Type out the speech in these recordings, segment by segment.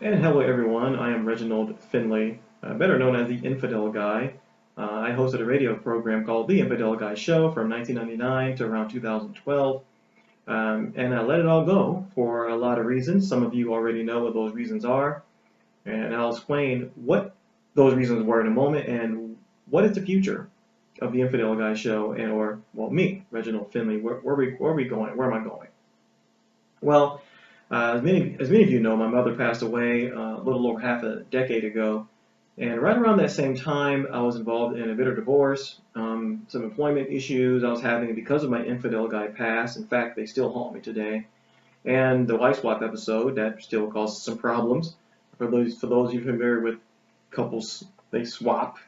And hello everyone, I am Reginald Finley, better known as the Infidel Guy. I hosted a radio program called The Infidel Guy Show from 1999 to around 2012, and I let it all go for a lot of reasons. Some of you already know what those reasons are, and I'll explain what those reasons were in a moment and what is the future of the Infidel Guy Show and well, me, Reginald Finley, where are we going? Where am I going? Well, as many of you know, my mother passed away a little over half a decade ago, and right around that same time, I was involved in a bitter divorce, some employment issues I was having because of my infidel guy past. In fact, they still haunt me today. And the wife swap episode that still causes some problems. For those of you familiar with couples, they swap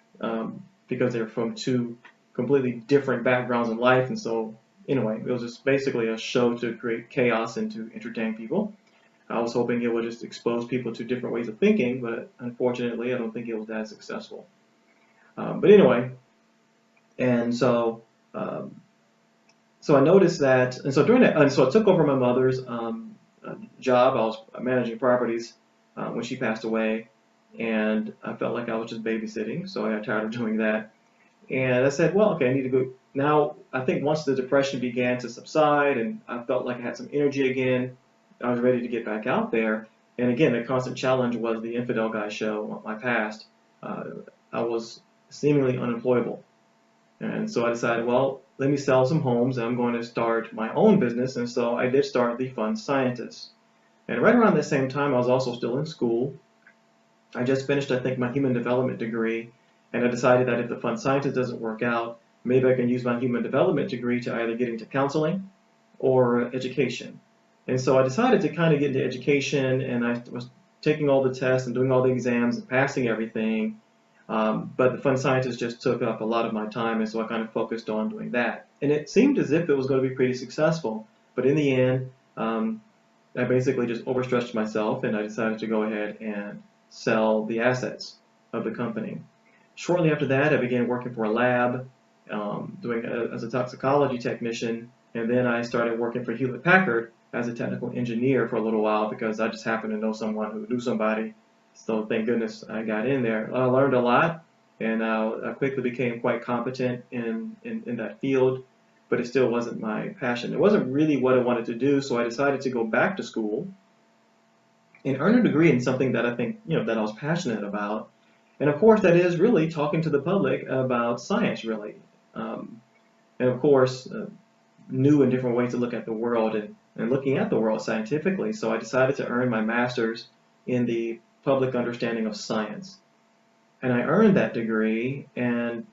because they're from two completely different backgrounds in life, and so anyway, it was just basically a show to create chaos and to entertain people. I was hoping it would just expose people to different ways of thinking, but unfortunately, I don't think it was that successful. But anyway, and um, so I noticed that, and so during that, and so I took over my mother's job. I was managing properties when she passed away, and I felt like I was just babysitting, so I got tired of doing that. And I said, well, okay, I need to go. Now, I think once the depression began to subside and I felt like I had some energy again, I was ready to get back out there. And again, the constant challenge was the Infidel Guy show, my past. Uh, I was seemingly unemployable. And so I decided, well, let me sell some homes and I'm going to start my own business. And so I did start the Fun Scientist. And right around the same time, I was also still in school. I just finished, I think, my human development degree, and I decided that if the fun scientist doesn't work out, maybe I can use my human development degree to either get into counseling or education. And so I decided to kind of get into education, and I was taking all the tests and doing all the exams and passing everything. But the fun scientist just took up a lot of my time, and so I kind of focused on doing that. And it seemed as if it was going to be pretty successful, but in the end, I basically just overstretched myself, and I decided to go ahead and sell the assets of the company. Shortly after that, I began working for a lab, doing as a toxicology technician, and then I started working for Hewlett Packard as a technical engineer for a little while because I just happened to know someone who knew somebody. So thank goodness I got in there. I learned a lot, and I quickly became quite competent in that field, but it still wasn't my passion. It wasn't really what I wanted to do, so I decided to go back to school and earn a degree in something that I think, that I was passionate about. And of course, that is really talking to the public about science, really. Um, and of course, new and different ways to look at the world and looking at the world scientifically. So I decided to earn my master's in the public understanding of science. And I earned that degree, and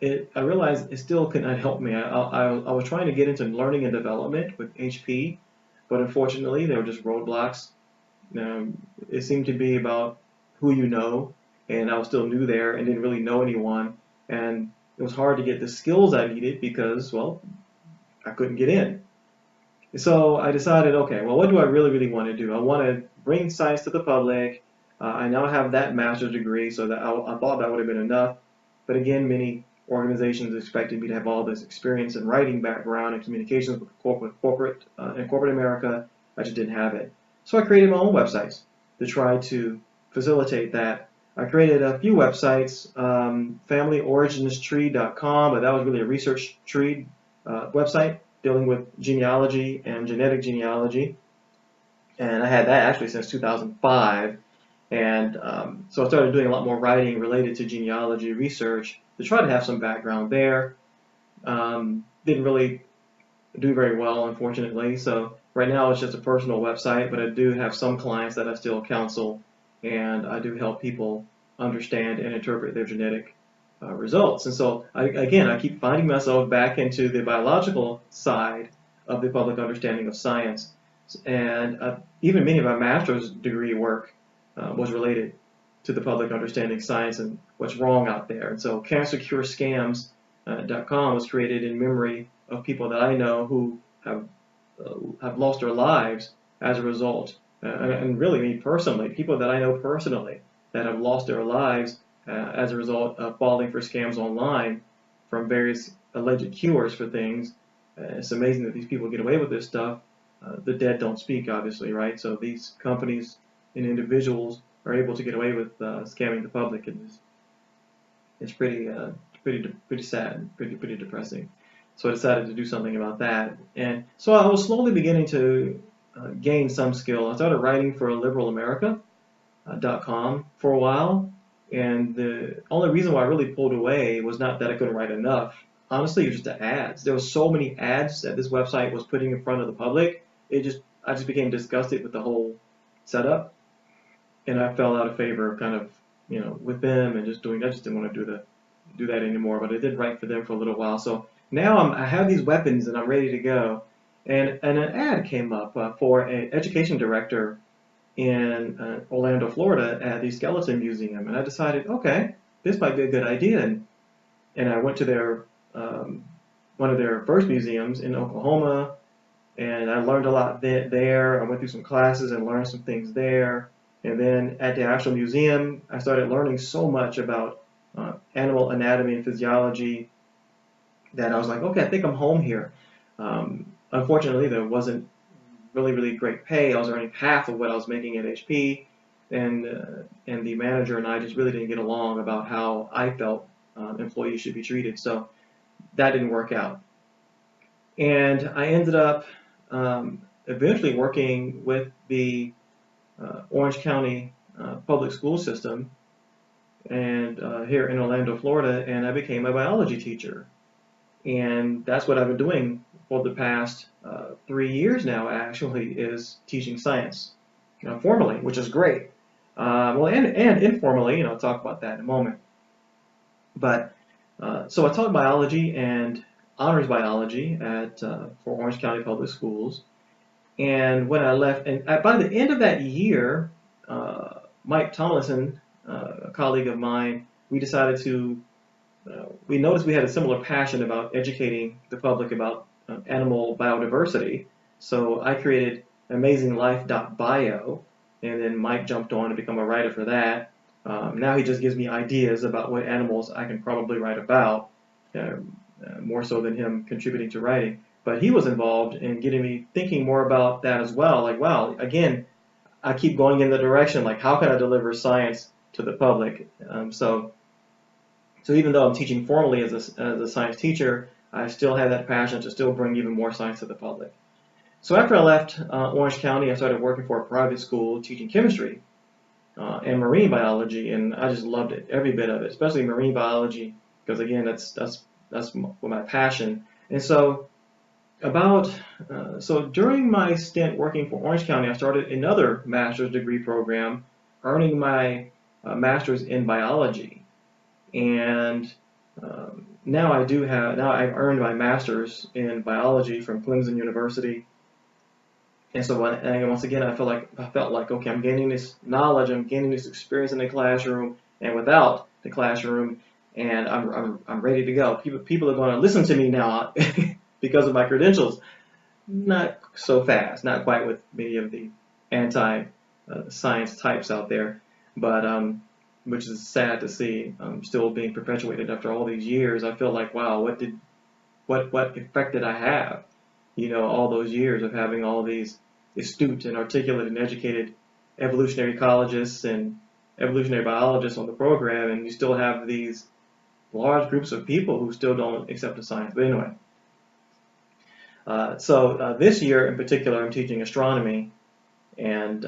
I realized it still could not help me. I was trying to get into learning and development with HP, but unfortunately, there were just roadblocks. It seemed to be about who you know, and I was still new there and didn't really know anyone, and it was hard to get the skills I needed because, well, I couldn't get in. So I decided, okay, well, what do I really, really want to do? I want to bring science to the public. I now have that master's degree, so that I thought that would have been enough. But again, many organizations expected me to have all this experience and writing background and communications with corporate America. I just didn't have it. So I created my own websites to try to facilitate that. I created a few websites, familyoriginstree.com, but that was really a research tree website dealing with genealogy and genetic genealogy. And I had that actually since 2005. And so I started doing a lot more writing related to genealogy research to try to have some background there. Didn't really do very well, unfortunately. So right now it's just a personal website, but I do have some clients that I still counsel, and I do help people understand and interpret their genetic results. And so I keep finding myself back into the biological side of the public understanding of science. And even many of my master's degree work was related to the public understanding science and what's wrong out there. And so cancercurescams.com was created in memory of people that I know who have lost their lives as a result. And really, me personally, people that I know personally that have lost their lives as a result of falling for scams online from various alleged cures for things. It's amazing that these people get away with this stuff. The dead don't speak, obviously, right? So these companies and individuals are able to get away with scamming the public, and it's pretty sad and pretty depressing. So I decided to do something about that, and so I was slowly beginning to gain some skill. I started writing for liberalamerica.com for a while, and the only reason why I really pulled away was not that I couldn't write enough. Honestly, it was just the ads. There were so many ads that this website was putting in front of the public. I just became disgusted with the whole setup, and I fell out of favor, kind of, with them and just doing. I just didn't want to do that anymore. But I did write for them for a little while. So now I have these weapons and I'm ready to go. And an ad came up for an education director in Orlando, Florida, at the Skeleton Museum, and I decided, okay, this might be a good idea. And I went to their one of their first museums in Oklahoma, and I learned a lot there. I went through some classes and learned some things there. And then at the actual museum, I started learning so much about animal anatomy and physiology that I was like, okay, I think I'm home here. Unfortunately, there wasn't really great pay. I was earning half of what I was making at HP, and the manager and I just really didn't get along about how I felt employees should be treated. So that didn't work out. And I ended up eventually working with the Orange County public school system, and here in Orlando, Florida, and I became a biology teacher. And that's what I've been doing for the past 3 years now, actually, is teaching science formally, which is great. Well, and informally, I'll talk about that in a moment. But so I taught biology and honors biology for Orange County Public Schools. And when I left, and by the end of that year, Mike Tomlinson, a colleague of mine, we decided to, we noticed we had a similar passion about educating the public about animal biodiversity. So I created AmazingLife.bio, and then Mike jumped on to become a writer for that. Now he just gives me ideas about what animals I can probably write about, more so than him contributing to writing. But he was involved in getting me thinking more about that as well. Like, wow, again, I keep going in the direction, like, how can I deliver science to the public? So even though I'm teaching formally as a science teacher, I still have that passion to still bring even more science to the public. So after I left Orange County, I started working for a private school teaching chemistry and marine biology, and I just loved it, every bit of it, especially marine biology, because again, that's my passion. And so so during my stint working for Orange County, I started another master's degree program, earning my master's in biology. And now I've earned my master's in biology from Clemson University. And so once again, I felt like, okay, I'm gaining this knowledge, I'm gaining this experience in the classroom and without the classroom, and I'm ready to go. People are going to listen to me now because of my credentials. Not so fast, not quite with many of the anti-science types out there, but which is sad to see still being perpetuated after all these years. I feel like, wow, what effect did I have? All those years of having all these astute and articulate and educated evolutionary ecologists and evolutionary biologists on the program, and you still have these large groups of people who still don't accept the science. But anyway, so this year in particular, I'm teaching astronomy and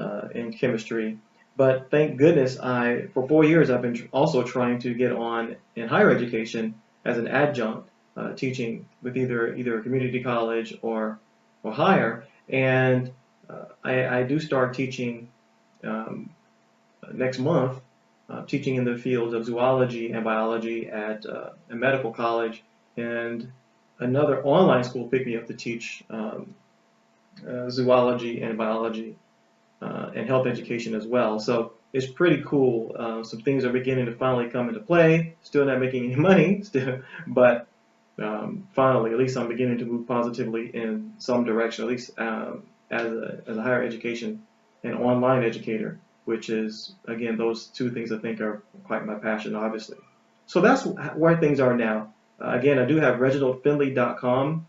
chemistry. But thank goodness, for 4 years I've been also trying to get on in higher education as an adjunct, teaching with either a community college or higher. And I do start teaching next month, teaching in the fields of zoology and biology at a medical college, and another online school picked me up to teach zoology and biology and health education as well. So it's pretty cool. Some things are beginning to finally come into play. Still not making any money, but finally, at least I'm beginning to move positively in some direction, at least as a higher education and online educator, which is, again, those two things I think are quite my passion, obviously. So that's where things are now. Again, I do have ReginaldFinley.com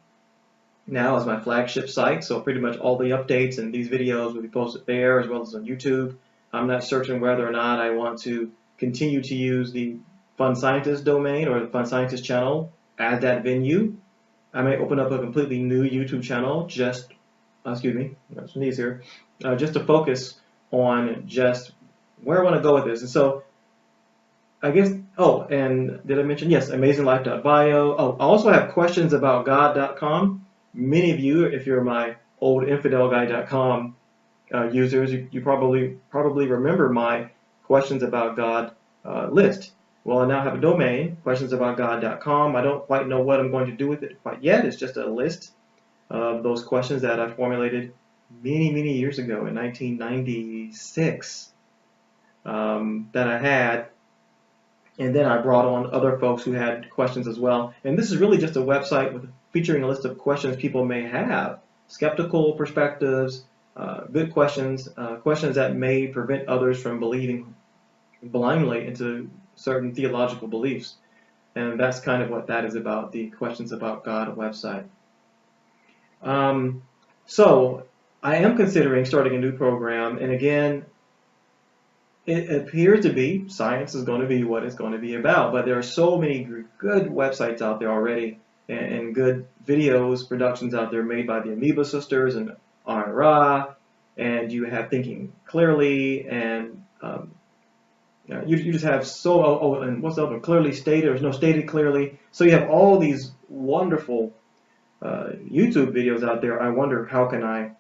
now as my flagship site, so pretty much all the updates and these videos will be posted there as well as on YouTube. I'm not certain whether or not I want to continue to use the Fun Scientist domain or the Fun Scientist channel as that venue. I may open up a completely new YouTube channel just, excuse me, I got some sneeze here, just to focus on just where I want to go with this. And so I guess, oh, and did I mention, yes, amazinglife.bio. Oh, I also have questionsaboutgod.com. Many of you, if you're my old infidelguy.com users, you probably remember my questions about God list. Well, I now have a domain, questionsaboutgod.com. I don't quite know what I'm going to do with it quite yet. It's just a list of those questions that I formulated many years ago in 1996 that I had. And then I brought on other folks who had questions as well. And this is really just a website featuring a list of questions people may have. Skeptical perspectives, good questions, questions that may prevent others from believing blindly into certain theological beliefs. And that's kind of what that is about, the Questions About God website. So I am considering starting a new program. And again, it appears to be science is going to be what it's going to be about, but there are so many good websites out there already and good videos, productions out there made by the Amoeba Sisters and Ra, and you have Thinking Clearly, and you just have and what's the other one? Clearly Stated, there's no Stated Clearly. So you have all these wonderful YouTube videos out there. I wonder, how can I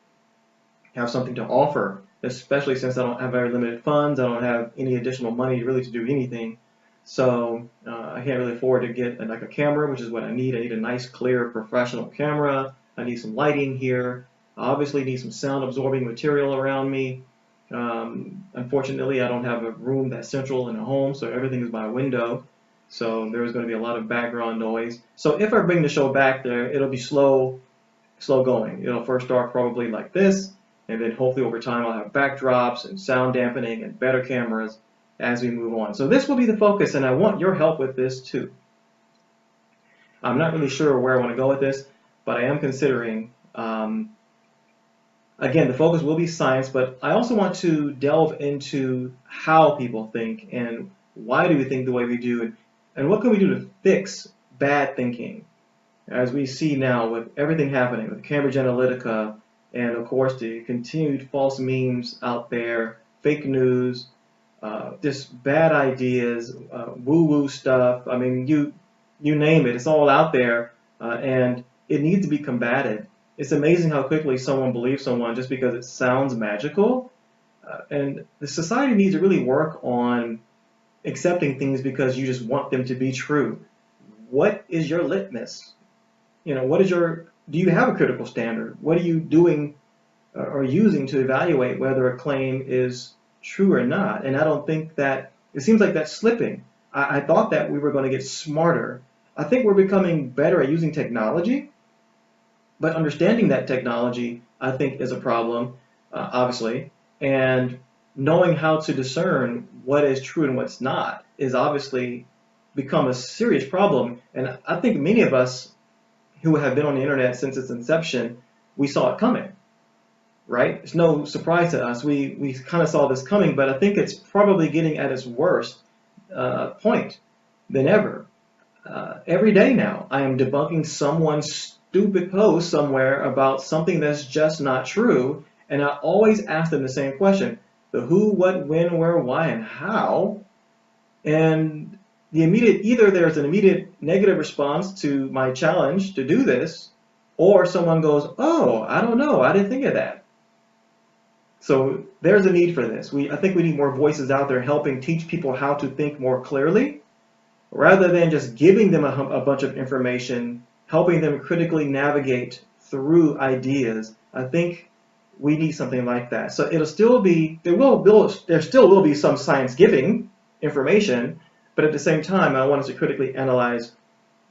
have something to offer, especially since I don't have very limited funds. I don't have any additional money really to do anything. So I can't really afford to get like a camera, which is what I need. I need a nice, clear, professional camera. I need some lighting here. I obviously need some sound absorbing material around me. Unfortunately, I don't have a room that's central in a home, so everything is by window. So there's going to be a lot of background noise. So if I bring the show back there, it'll be slow going. It'll first start probably like this, and then hopefully over time I'll have backdrops and sound dampening and better cameras as we move on. So this will be the focus, and I want your help with this too. I'm not really sure where I want to go with this, but I am considering, again, the focus will be science, but I also want to delve into how people think and why do we think the way we do, and what can we do to fix bad thinking, as we see now with everything happening with Cambridge Analytica, and of course the continued false memes out there, fake news, just bad ideas, woo-woo stuff. I mean, you name it, it's all out there, and it needs to be combated. It's amazing how quickly someone believes someone just because it sounds magical, and the society needs to really work on accepting things because you just want them to be true. What is your litmus? You know, do you have a critical standard? What are you doing or using to evaluate whether a claim is true or not? And I don't think that, it seems like that's slipping. I thought that we were going to get smarter. I think we're becoming better at using technology, but understanding that technology, I think, is a problem, obviously. And knowing how to discern what is true and what's not is obviously become a serious problem. And I think many of us who have been on the internet since its inception, we saw it coming, right? It's no surprise to us. We kind of saw this coming, but I think it's probably getting at its worst point than ever. Every day now, I am debunking someone's stupid post somewhere about something that's just not true, and I always ask them the same question: the who, what, when, where, why, and how. And either there's an immediate negative response to my challenge to do this, or someone goes, oh, I don't know, I didn't think of that. So there's a need for this. I think we need more voices out there helping teach people how to think more clearly, rather than just giving them a bunch of information, helping them critically navigate through ideas. I think we need something like that. So it'll still be, there still will be some science giving information, but at the same time, I want us to critically analyze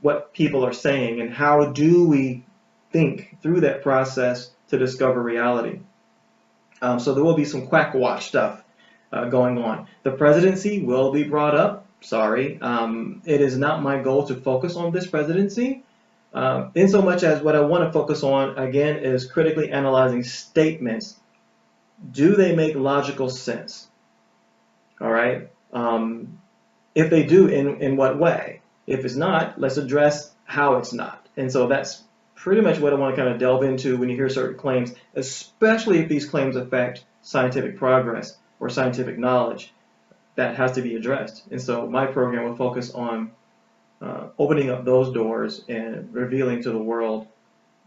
what people are saying and how do we think through that process to discover reality. So there will be some quack watch stuff going on. The presidency will be brought up. Sorry, it is not my goal to focus on this presidency. In so much as what I want to focus on, again, is critically analyzing statements. Do they make logical sense? All right. If they do, in what way? If it's not, let's address how it's not. And so that's pretty much what I want to kind of delve into when you hear certain claims, especially if these claims affect scientific progress or scientific knowledge. That has to be addressed. And so my program will focus on opening up those doors and revealing to the world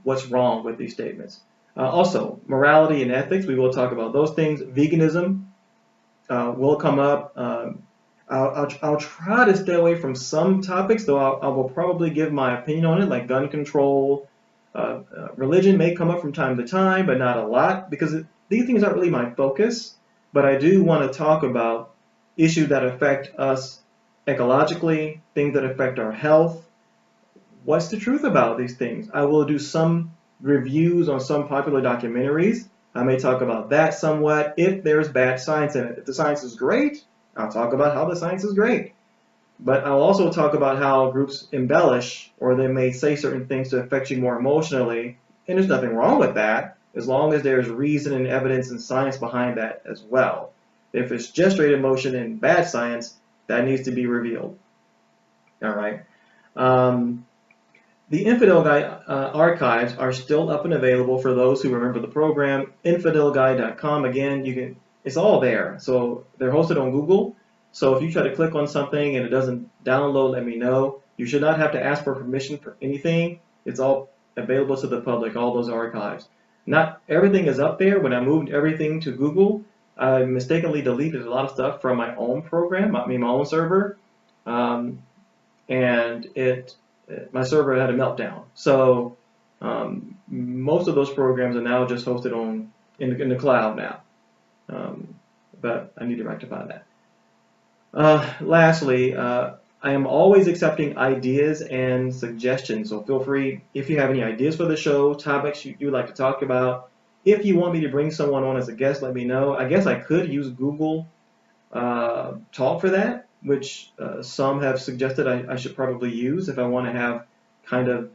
what's wrong with these statements. Also, morality and ethics, we will talk about those things. Veganism will come up. I'll try to stay away from some topics, though I will probably give my opinion on it, like gun control. Religion may come up from time to time, but not a lot, because these things aren't really my focus. But I do want to talk about issues that affect us ecologically, things that affect our health. What's the truth about these things? I will do some reviews on some popular documentaries. I may talk about that somewhat if there's bad science in it. If the science is great, I'll talk about how the science is great. But I'll also talk about how groups embellish, or they may say certain things to affect you more emotionally, and there's nothing wrong with that, as long as there's reason and evidence and science behind that as well. If it's just straight emotion and bad science, that needs to be revealed. All right. The Infidel Guy archives are still up and available for those who remember the program. Infidelguy.com. Again, it's all there. So they're hosted on Google. So if you try to click on something and it doesn't download, let me know. You should not have to ask for permission for anything. It's all available to the public, all those archives. Not everything is up there. When I moved everything to Google, I mistakenly deleted a lot of stuff from my own program, my own server, and my server had a meltdown. So most of those programs are now just hosted in the cloud now. But I need to rectify that. Lastly, I am always accepting ideas and suggestions, so feel free if you have any ideas for the show, topics you'd like to talk about. If you want me to bring someone on as a guest, let me know. I guess I could use Google Talk for that, which some have suggested I should probably use if I want to have kind of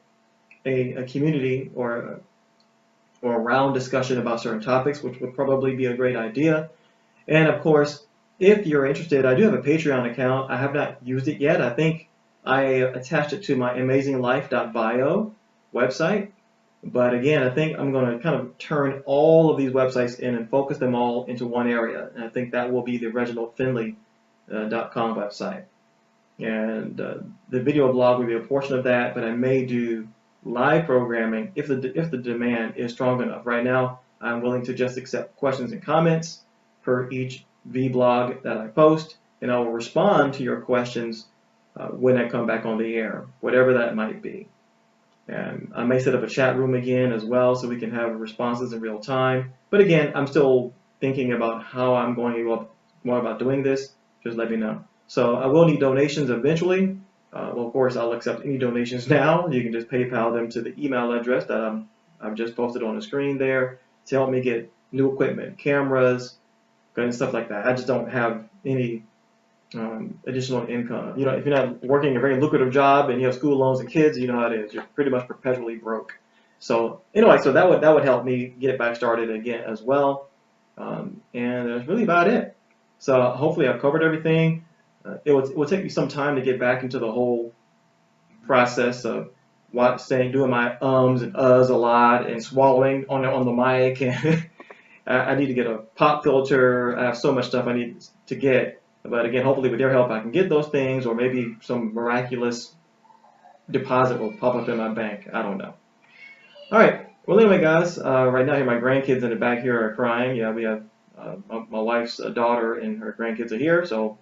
a community or a round discussion about certain topics, which would probably be a great idea. And of course, if you're interested, I do have a Patreon account. I have not used it yet. I think I attached it to my amazinglife.bio website. But again, I think I'm going to kind of turn all of these websites in and focus them all into one area. And I think that will be the ReginaldFinley.com website. And the video blog will be a portion of that, but I may do live programming if the demand is strong enough. Right now, I'm willing to just accept questions and comments for each vlog that I post, and I will respond to your questions when I come back on the air, whatever that might be. And I may set up a chat room again as well so we can have responses in real time. But again, I'm still thinking about how I'm going to go more about doing this. Just let me know. So I will need donations eventually. Well, of course, I'll accept any donations now. You can just PayPal them to the email address that I've just posted on the screen there to help me get new equipment, cameras, and stuff like that. I just don't have any additional income. You know, if you're not working a very lucrative job and you have school loans and kids, you know how it is. You're pretty much perpetually broke. So anyway, so that would help me get back started again as well. And that's really about it. So hopefully I've covered everything. It will take me some time to get back into the whole process of doing my ums and uhs a lot and swallowing on the mic. And I need to get a pop filter. I have so much stuff I need to get. But again, hopefully with their help, I can get those things, or maybe some miraculous deposit will pop up in my bank. I don't know. All right. Well, anyway, guys, right now here my grandkids in the back here are crying. Yeah, we have my wife's daughter and her grandkids are here, so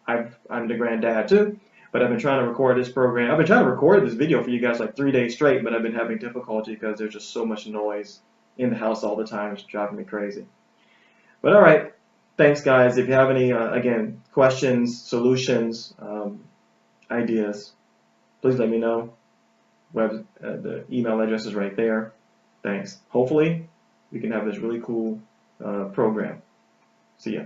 I'm the granddad too. But I've been trying to record this program. I've been trying to record this video for you guys like 3 days straight, but I've been having difficulty because there's just so much noise in the house all the time. It's driving me crazy. But all right. Thanks, guys. If you have any, again, questions, solutions, ideas, please let me know. The email address is right there. Thanks. Hopefully, we can have this really cool program. See ya.